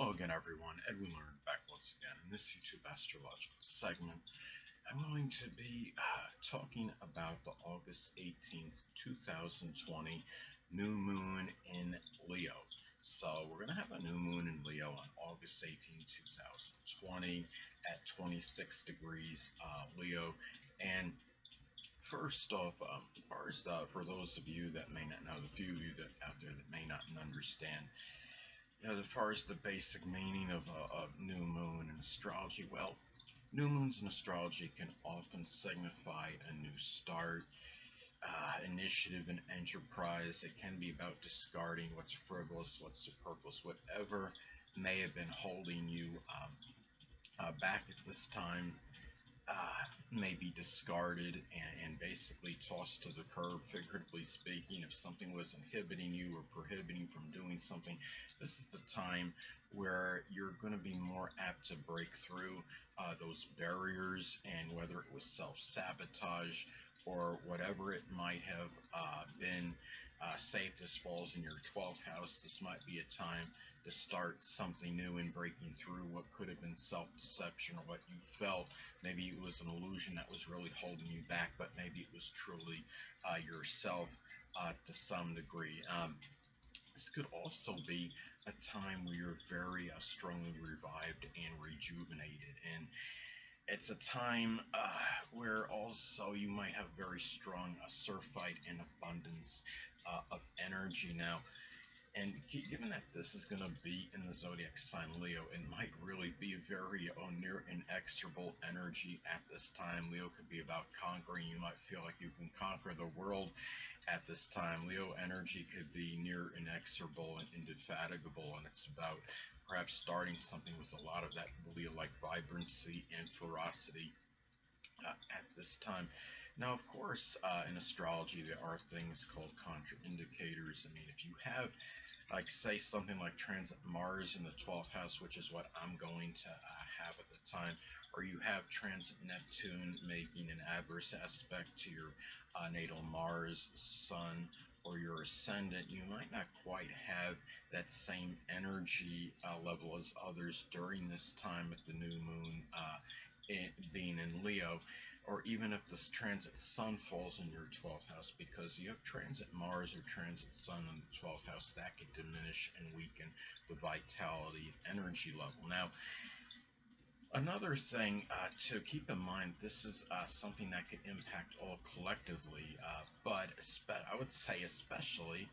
Hello again, everyone. Edwin Learnard back once again. In this YouTube astrological segment, I'm going to be talking about the August 18th, 2020 new moon in Leo. So we're going to have a new moon in Leo on August 18th, 2020 at 26 degrees Leo. And first off, for those of you that may not know, the few of you that out there that may not understand, as far as the basic meaning of new moon in astrology, well, new moons in astrology can often signify a new start, initiative, and enterprise. It can be about discarding what's frivolous, what's superfluous, whatever may have been holding you back at this time. May be discarded and basically tossed to the curb, figuratively speaking. If something was inhibiting you or prohibiting from doing something, this is the time where you're going to be more apt to break through those barriers, and whether it was self-sabotage or whatever it might have been. Say if this falls in your 12th house, this might be a time to start something new and breaking through what could have been self-deception or what you felt. Maybe it was an illusion that was really holding you back, but maybe it was truly yourself to some degree. This could also be a time where you're very strongly revived and rejuvenated, and it's a time where also you might have very strong surfite and abundance of energy now. And given that this is going to be in the zodiac sign Leo, it might really be a very near inexorable energy at this time. Leo could be about conquering. You might feel like you can conquer the world at this time. Leo energy could be near inexorable and indefatigable, and it's about perhaps starting something with a lot of that Leo-like vibrancy and ferocity at this time. Now, of course, in astrology, there are things called contraindicators. I mean, if you have, like, say, something like transit Mars in the 12th house, which is what I'm going to have at the time, or you have transit Neptune making an adverse aspect to your natal Mars, Sun, or your ascendant, you might not quite have that same energy level as others during this time at the new moon being in Leo, or even if this transit Sun falls in your 12th house, because you have transit Mars or transit Sun in the 12th house, that could diminish and weaken the vitality and energy level. Now, another thing to keep in mind, this is something that could impact all collectively, but I would say especially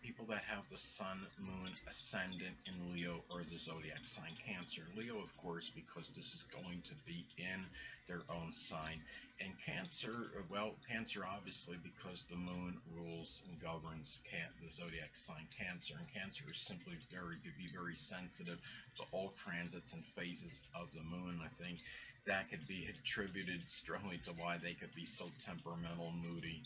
people that have the Sun, Moon, Ascendant in Leo or the zodiac sign Cancer. Leo, of course, because this is going to be in their own sign. And Cancer, well, Cancer obviously because the Moon rules and governs the zodiac sign Cancer. And Cancer is simply could be very sensitive to all transits and phases of the Moon. I think that could be attributed strongly to why they could be so temperamental, moody,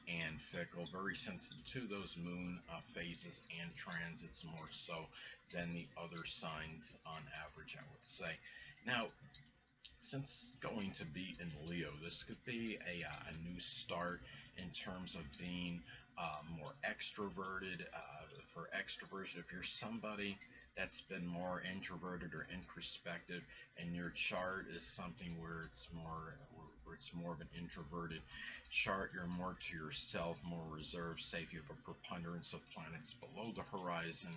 and fickle, very sensitive to those moon phases and transits more so than the other signs on average, I would say. Now, since it's going to be in Leo, this could be a new start in terms of being more extroverted. For extroversion, if you're somebody that's been more introverted or introspective, and your chart is something where it's more of an introverted chart, you're more to yourself, more reserved. Say if you have a preponderance of planets below the horizon,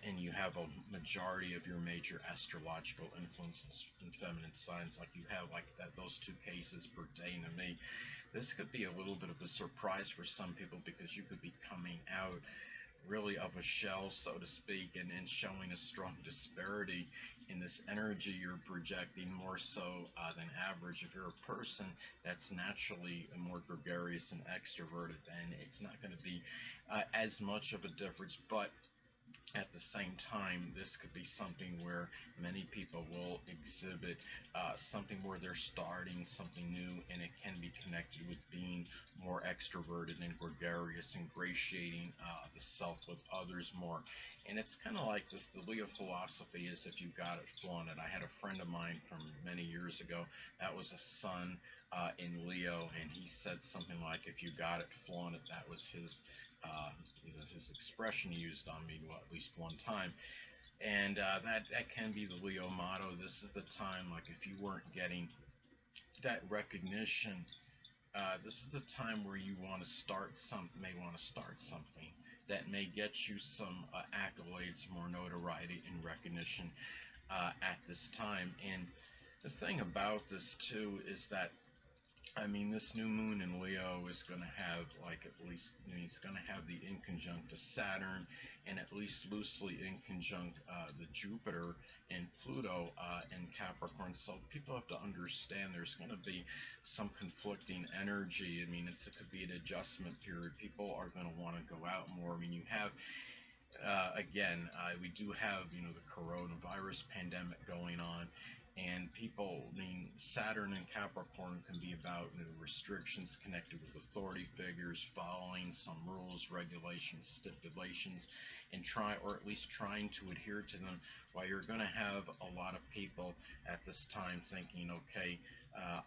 and you have a majority of your major astrological influences in feminine signs, like you have like that, those two cases pertain to me. This could be a little bit of a surprise for some people, because you could be coming out really of a shell, so to speak, and showing a strong disparity in this energy you're projecting, more so than average. If you're a person that's naturally more gregarious and extroverted, then it's not going to be as much of a difference. But at the same time, this could be something where many people will exhibit something where they're starting something new, and it can be connected with being more extroverted and gregarious, ingratiating the self with others more. And it's kind of like this, the Leo philosophy is if you got it, flaunt it. I had a friend of mine from many years ago that was a Sun in Leo, and he said something like, if you got it, flaunt it. That was his uh, his expression he used on me at least one time, and that can be the Leo motto. This is the time, like if you weren't getting that recognition, this is the time where you want to start some, may want to start something that may get you some accolades, more notoriety and recognition at this time. And the thing about this too is that, I mean, this new moon in Leo is going to have, like, at least, you know, it's going to have the inconjunct to Saturn, and at least loosely inconjunct the Jupiter and Pluto in Capricorn. So people have to understand there's going to be some conflicting energy. I mean, it could be an adjustment period. People are going to want to go out more. I mean, you have again, we do have, you know, the coronavirus pandemic going on, and people, I mean, Saturn and Capricorn can be about, you know, restrictions connected with authority figures, following some rules, regulations, stipulations, and try, or at least trying to adhere to them. While you're going to have a lot of people at this time thinking, okay,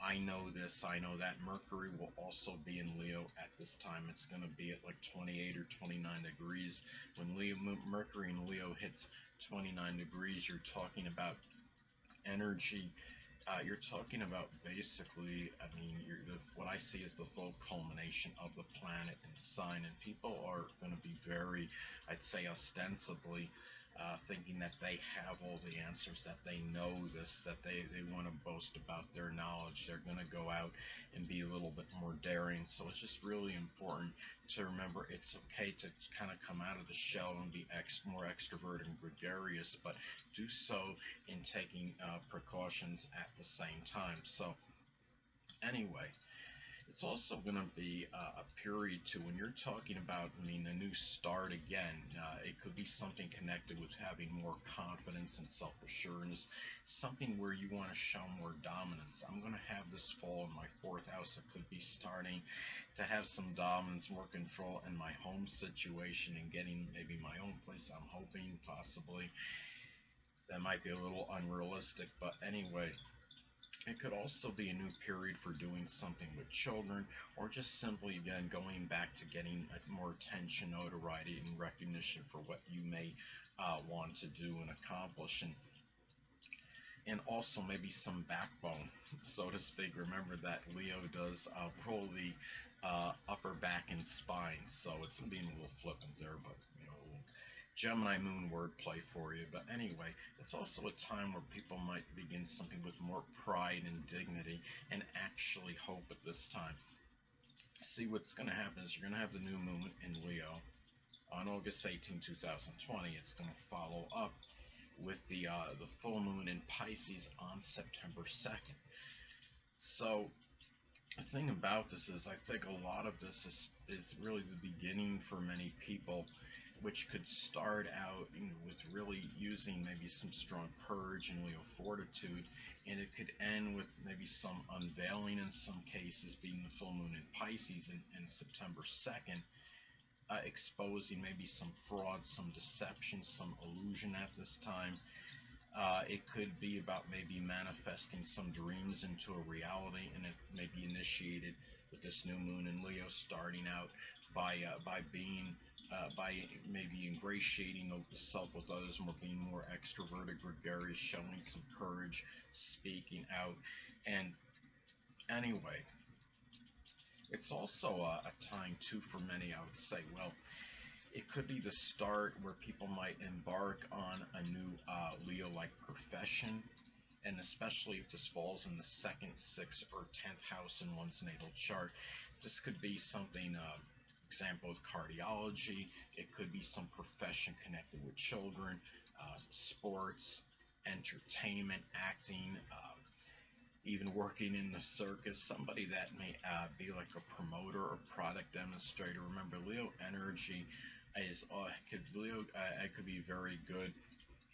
I know this, I know that. Mercury will also be in Leo at this time. It's going to be at like 28 or 29 degrees. When Mercury in Leo hits 29 degrees, you're talking about energy. You're talking about basically, I mean, what I see is the full culmination of the planet and sign, and people are going to be very, I'd say, ostensibly thinking that they have all the answers, that they know this, that they want to boast about their knowledge. They're going to go out and be a little bit more daring. So it's just really important to remember it's okay to kind of come out of the shell and be more extroverted and gregarious, but do so in taking precautions at the same time. So anyway, it's also going to be a period too when you're talking about, I mean, a new start again. It could be something connected with having more confidence and self-assurance, something where you want to show more dominance. I'm going to have this fall in my fourth house. It could be starting to have some dominance, more control in my home situation and getting maybe my own place. I'm hoping possibly. That might be a little unrealistic, but anyway, it could also be a new period for doing something with children, or just simply, again, going back to getting more attention, notoriety, and recognition for what you may want to do and accomplish. And also maybe some backbone, so to speak. Remember that Leo does rule the upper back and spine, so it's being a little flippant there, but you know, Gemini moon wordplay for you. But anyway, it's also a time where people might begin something with more pride and dignity and actually hope at this time. See, what's going to happen is you're going to have the new moon in Leo on August 18, 2020. It's going to follow up with the full moon in Pisces on September 2nd. So the thing about this is, I think a lot of this is really the beginning for many people, which could start out, you know, with really using maybe some strong courage and Leo fortitude, and it could end with maybe some unveiling in some cases, being the full moon in Pisces in September 2nd, exposing maybe some fraud, some deception, some illusion at this time. It could be about maybe manifesting some dreams into a reality, and it may be initiated with this new moon in Leo, starting out by being by maybe ingratiating the self with others, more being more extroverted, gregarious, showing some courage, speaking out. And anyway, it's also a time too for many, I would say. Well, it could be the start where people might embark on a new Leo-like profession, and especially if this falls in the second, sixth, or 10th house in one's natal chart. This could be something, example of cardiology. It could be some profession connected with children, sports, entertainment, acting, even working in the circus. Somebody that may be like a promoter or product demonstrator. Remember, Leo energy is it could be very good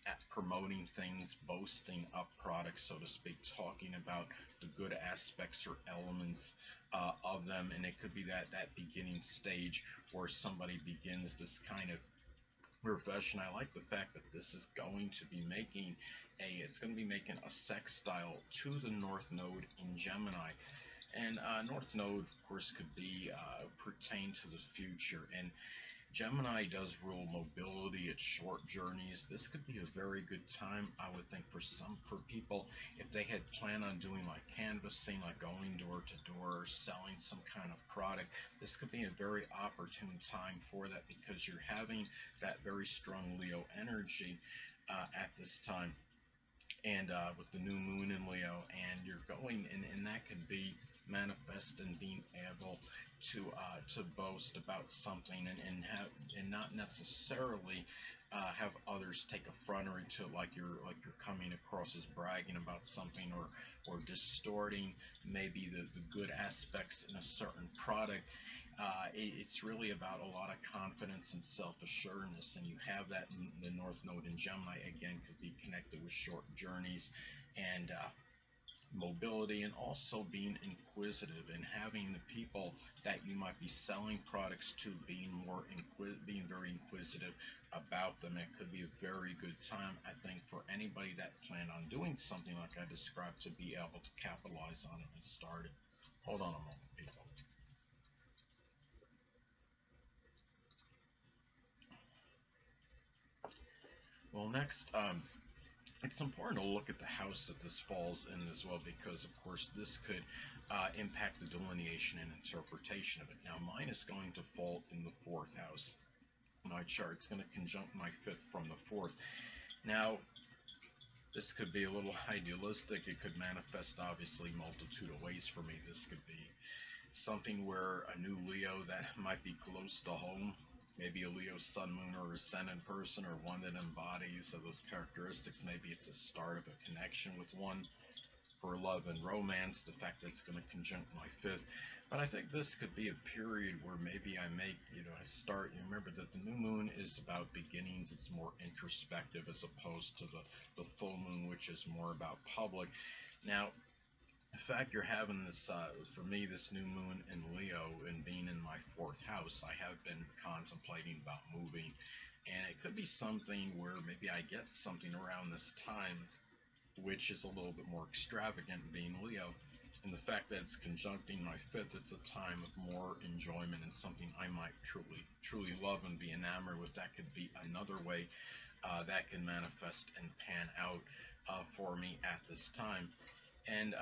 at promoting things, boasting up products, so to speak, talking about the good aspects or elements of them. And it could be that beginning stage where somebody begins this kind of profession. I like the fact that this is going to be making it's going to be making a sextile to the North Node in Gemini. And North Node, of course, could be pertain to the future. And Gemini does rule mobility, it's short journeys. This could be a very good time, I would think, for people if they had planned on doing like canvassing, like going door to door, selling some kind of product. This could be a very opportune time for that because you're having that very strong Leo energy at this time, and with the new moon in Leo, and you're going, and that could be manifest and being able to boast about something, and not necessarily have others take effrontery to, like you're coming across as bragging about something, or distorting maybe the good aspects in a certain product. It's really about a lot of confidence and self-assuredness, and you have that in the North Node in Gemini. Again, could be connected with short journeys and mobility, and also being inquisitive and having the people that you might be selling products to being very inquisitive about them. It could be a very good time, I think, for anybody that planned on doing something like I described, to be able to capitalize on it and start it. Hold on a moment, people. Well, next, it's important to look at the house that this falls in as well, because of course this could impact the delineation and interpretation of it. Now, mine is going to fall in the fourth house. My chart, it's going to conjunct my fifth from the fourth. Now, this could be a little idealistic. It could manifest obviously multitude of ways for me. This could be something where a new Leo that might be close to home, maybe a Leo sun, moon, or ascendant person, or one that embodies those characteristics. Maybe it's a start of a connection with one for love and romance, the fact that it's going to conjunct my fifth. But I think this could be a period where maybe I make, I start. You remember that the new moon is about beginnings, it's more introspective as opposed to the full moon, which is more about public. Now, in fact, you're having this, for me, this new moon in Leo and being in my fourth house, I have been contemplating about moving. And it could be something where maybe I get something around this time, which is a little bit more extravagant, being Leo. And the fact that it's conjuncting my fifth, it's a time of more enjoyment and something I might truly, truly love and be enamored with. That could be another way that can manifest and pan out for me at this time. And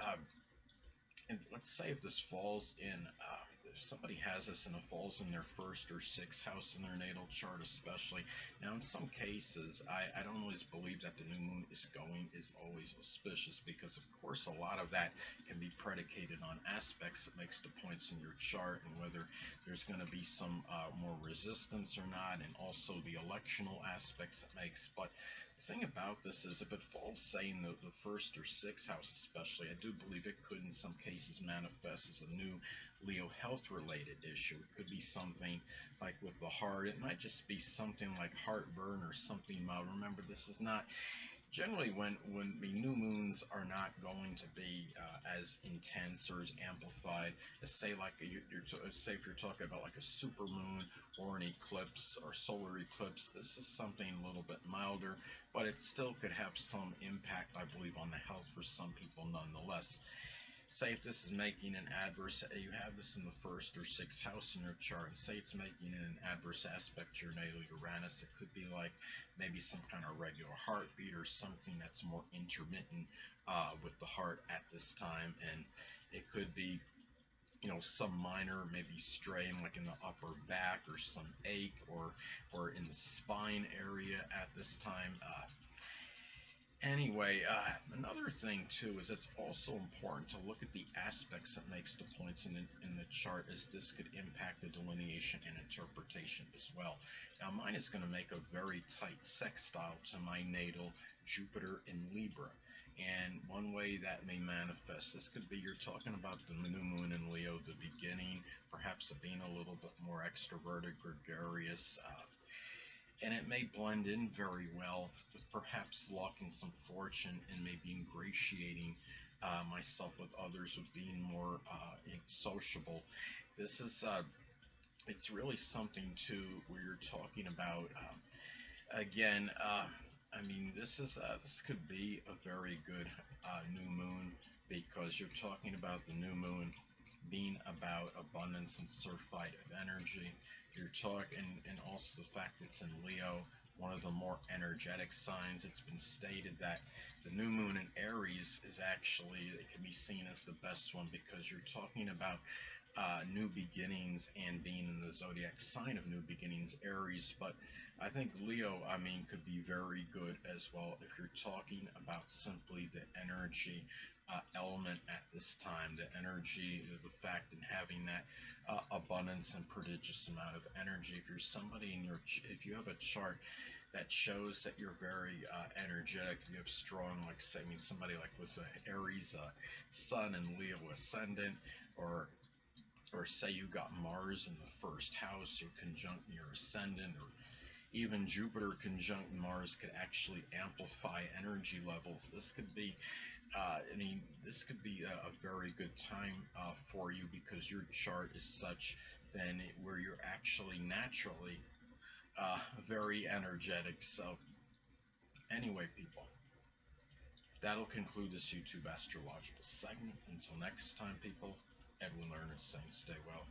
let's say if this falls in, if somebody has this and it falls in their first or sixth house in their natal chart, especially. Now, in some cases, I don't always believe that the new moon is always auspicious, because of course a lot of that can be predicated on aspects that makes the points in your chart, and whether there's going to be some more resistance or not, and also the electional aspects it makes. But the thing about this is, if it falls, say, in the first or sixth house especially, I do believe it could in some cases manifest as a new Leo health related issue. It could be something like with the heart. It might just be something like heartburn or something mild. Remember, this is not generally, when the new moons are not going to be as intense or as amplified as, say, like say if you're talking about like a super moon or an eclipse or solar eclipse. This is something a little bit milder, but it still could have some impact, I believe, on the health for some people nonetheless. Say if this is making an adverse, you have this in the first or sixth house in your chart, and say it's making an adverse aspect to your natal Uranus. It could be like maybe some kind of regular heartbeat or something that's more intermittent with the heart at this time. And it could be, some minor maybe strain like in the upper back, or some ache, or in the spine area at this time. Anyway, another thing too is it's also important to look at the aspects that makes the points in the chart, as this could impact the delineation and interpretation as well. Now, mine is going to make a very tight sextile to my natal Jupiter in Libra. And one way that may manifest, this could be, you're talking about the new moon in Leo, the beginning, perhaps of being a little bit more extroverted, gregarious, and it may blend in very well with perhaps luck and some fortune, and maybe ingratiating myself with others, with being more sociable. This is it's really something too where you're talking about again. I mean, this could be a very good new moon, because you're talking about the new moon being about abundance and surfeit of energy. you're talking, and also the fact it's in Leo, one of the more energetic signs. It's been stated that the new moon in Aries is actually, it can be seen as the best one because you're talking about new beginnings and being in the zodiac sign of new beginnings, Aries. But I think Leo, I mean, could be very good as well if you're talking about simply the energy element at this time, the energy, the fact in having that abundance and prodigious amount of energy. If you're somebody in your, if you have a chart that shows that you're very energetic, you have strong, like say, I mean, somebody like with a Aries Sun and Leo ascendant, or say you got Mars in the first house or conjunct your ascendant, or even Jupiter conjunct Mars could actually amplify energy levels. This could be, I mean, this could be a very good time for you because your chart is such then where you're actually naturally very energetic. So anyway, people, that'll conclude this YouTube astrological segment. Until next time, people, Edwin Learnard saying stay well.